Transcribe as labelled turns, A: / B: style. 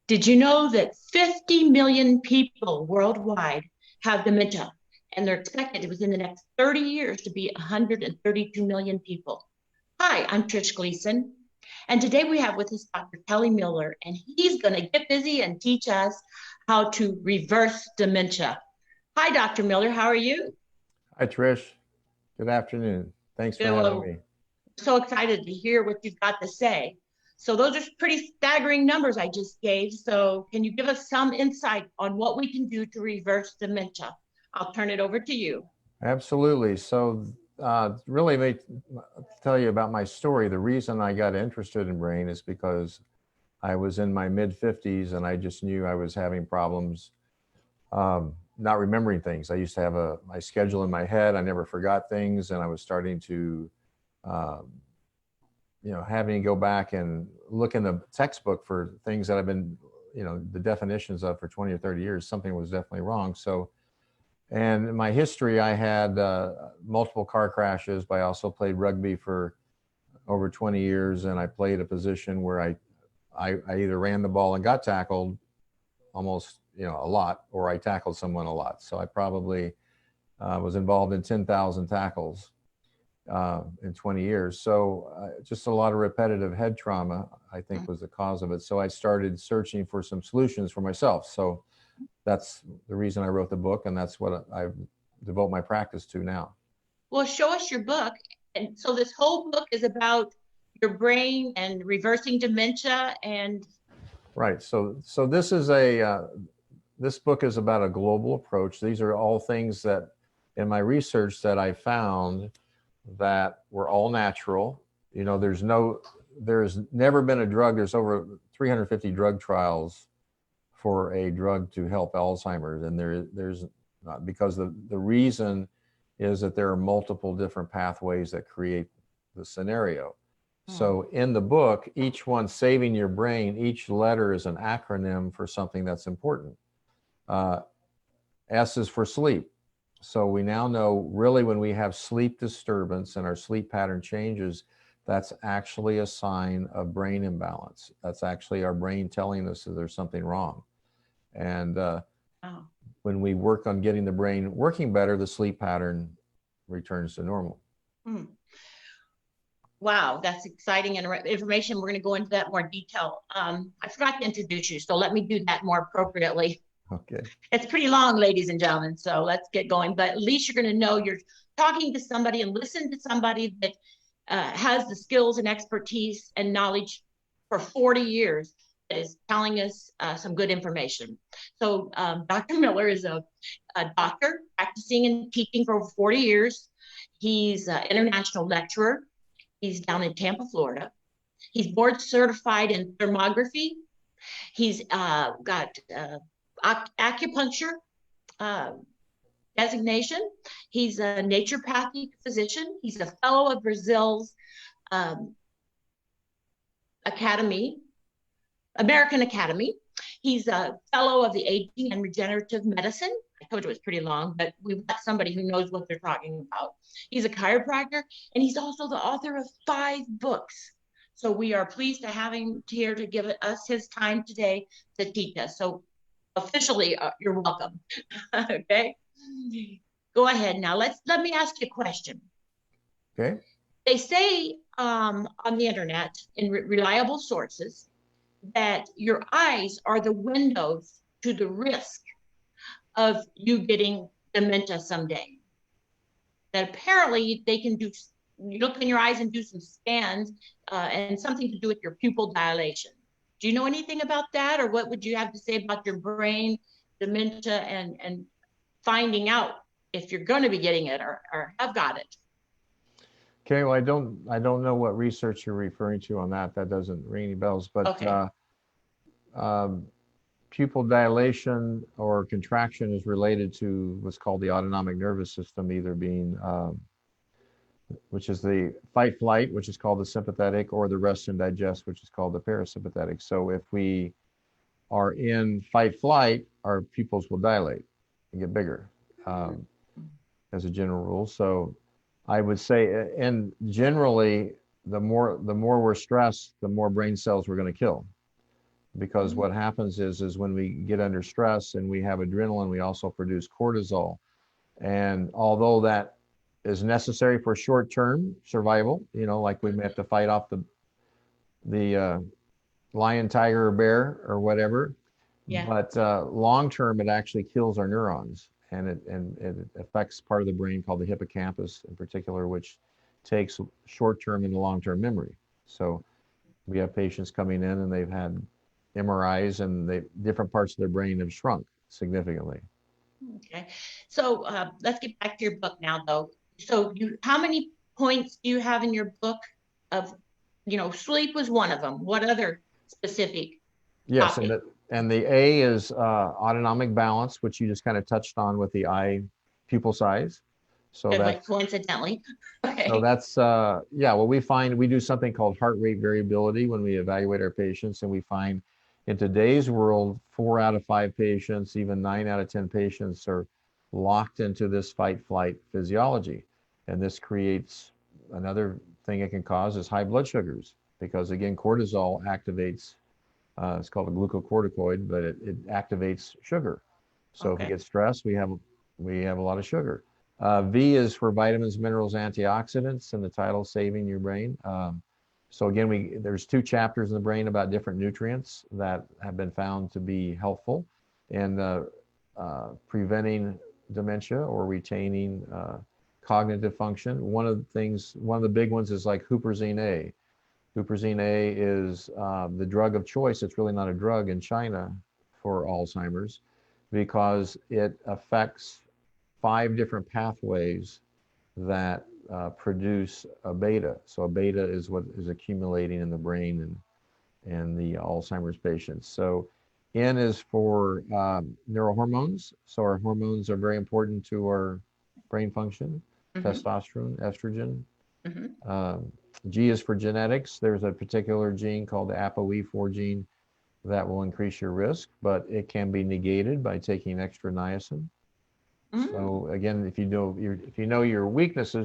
A: Did you know that 50 million people worldwide have dementia? And they're expected within the next 30 years to be 132 million people. Hi, I'm Trish Gleason. And today we have with us Dr. Kelly Miller, and he's going to get busy and teach us how to reverse dementia. Hi, Dr. Miller. How are you?
B: Hi, Trish. Good afternoon. Thanks for
A: Good.
B: having
A: Well,
B: me.
A: so excited to hear what you've got to say. So those are pretty staggering numbers I just gave. So can you give us some insight on what we can do to reverse dementia? I'll turn it over to you.
B: Absolutely. Really, tell you about my story. The reason I got interested in brain is because I was in my mid 50s and I just knew I was having problems not remembering things. I used to have my schedule in my head. I never forgot things, and I was starting to um, having to go back and look in the textbook for things that I've been, the definitions of for 20 or 30 years. Something was definitely wrong. And in my history, I had multiple car crashes, but I also played rugby for over 20 years, and I played a position where I either ran the ball and got tackled almost, a lot, or I tackled someone a lot. So I probably was involved in 10,000 tackles in 20 years. Just a lot of repetitive head trauma, I think, was the cause of it. So I started searching for some solutions for myself. So that's the reason I wrote the book, and that's what I devote my practice to now.
A: Well, show us your book. And so this whole book is about your brain and reversing dementia. And
B: Right. So this book is about a global approach. These are all things that, in my research, that I found that were all natural. There's never been a drug. There's over 350 drug trials for a drug to help Alzheimer's, and there's not, because the reason is that there are multiple different pathways that create the scenario. So in the book, each one, saving your brain, each letter is an acronym for something that's important. Uh, S is for sleep. So we now know, really, when we have sleep disturbance and our sleep pattern changes, that's actually a sign of brain imbalance. That's actually our brain telling us that there's something wrong. And
A: oh,
B: when we work on getting the brain working better, the sleep pattern returns to normal.
A: hmm. Wow, that's exciting and information. We're going to go into that more detail. I forgot to introduce you, so let me do that more appropriately.
B: Okay.
A: It's pretty long, ladies and gentlemen, so let's get going. But at least you're going to know you're talking to somebody and listen to somebody that has the skills and expertise and knowledge for 40 years that is telling us some good information. So Dr. Miller is a doctor practicing and teaching for over 40 years. He's an international lecturer. He's down in Tampa, Florida. He's board certified in thermography. He's got acupuncture uh, designation. He's a naturopathic physician. He's a fellow of Brazil's um, Academy, American Academy. He's a fellow of the Aging and Regenerative Medicine. I told you it was pretty long, but we've got somebody who knows what they're talking about. He's a chiropractor, and he's also the author of 5 books. So we are pleased to have him here to give us his time today to teach us. So officially, you're welcome. Okay. Go ahead now. Let me ask you a question.
B: Okay.
A: They say on the internet in reliable sources that your eyes are the windows to the risk of you getting dementia someday. That apparently they can do, you look in your eyes and do some scans and something to do with your pupil dilation. Do you know anything about that, or what would you have to say about your brain dementia and finding out if you're going to be getting it or have got it?
B: Okay. Well, I don't know what research you're referring to on that. That doesn't ring any bells. But
A: Okay.
B: um, pupil dilation or contraction is related to what's called the autonomic nervous system, either being which is the fight flight, which is called the sympathetic, or the rest and digest, which is called the parasympathetic. So if we are in fight flight, our pupils will dilate and get bigger, as a general rule. So I would say, and generally, the more we're stressed, the more brain cells we're going to kill. because what happens is when we get under stress and we have adrenaline, we also produce cortisol. And although that is necessary for short-term survival, you know, like we may have to fight off the lion, tiger, or bear or whatever,
A: Yeah.
B: but long-term, it actually kills our neurons, and it affects part of the brain called the hippocampus in particular, which takes short-term and long-term memory. So we have patients coming in and they've had MRIs and different parts of their brain have shrunk significantly.
A: Okay. So let's get back to your book now, though. So how many points do you have in your book of, sleep was one of them. What other specific
B: Yes,
A: topic?
B: and the A is autonomic balance, which you just kind of touched on with the eye pupil size. So
A: Like
B: that's
A: coincidentally.
B: so
A: Okay.
B: that's yeah. Well, we do something called heart rate variability when we evaluate our patients, and we find in today's world, 4 out of 5 patients, even 9 out of 10 patients, are locked into this fight-flight physiology, and this creates another thing it can cause is high blood sugars because again, cortisol activates it's called a glucocorticoid, but it activates sugar. So if we
A: Okay.
B: get stressed, we have a lot of sugar. V is for vitamins, minerals, antioxidants, and the title "Saving Your Brain." So again, there's 2 chapters in the brain about different nutrients that have been found to be helpful in preventing dementia or retaining cognitive function. One of the big ones is like huperzine A. Huperzine A is the drug of choice. It's really not a drug in China for Alzheimer's because it affects 5 different pathways that produce a beta. So a beta is what is accumulating in the brain and the Alzheimer's patients. So N is for neurohormones. So our hormones are very important to our brain function,
A: Mm-hmm.
B: testosterone, estrogen.
A: Mm-hmm.
B: Um, G is for genetics. There's a particular gene called the ApoE4 gene that will increase your risk, but it can be negated by taking extra niacin.
A: Mm-hmm.
B: So again, if you know your weaknesses,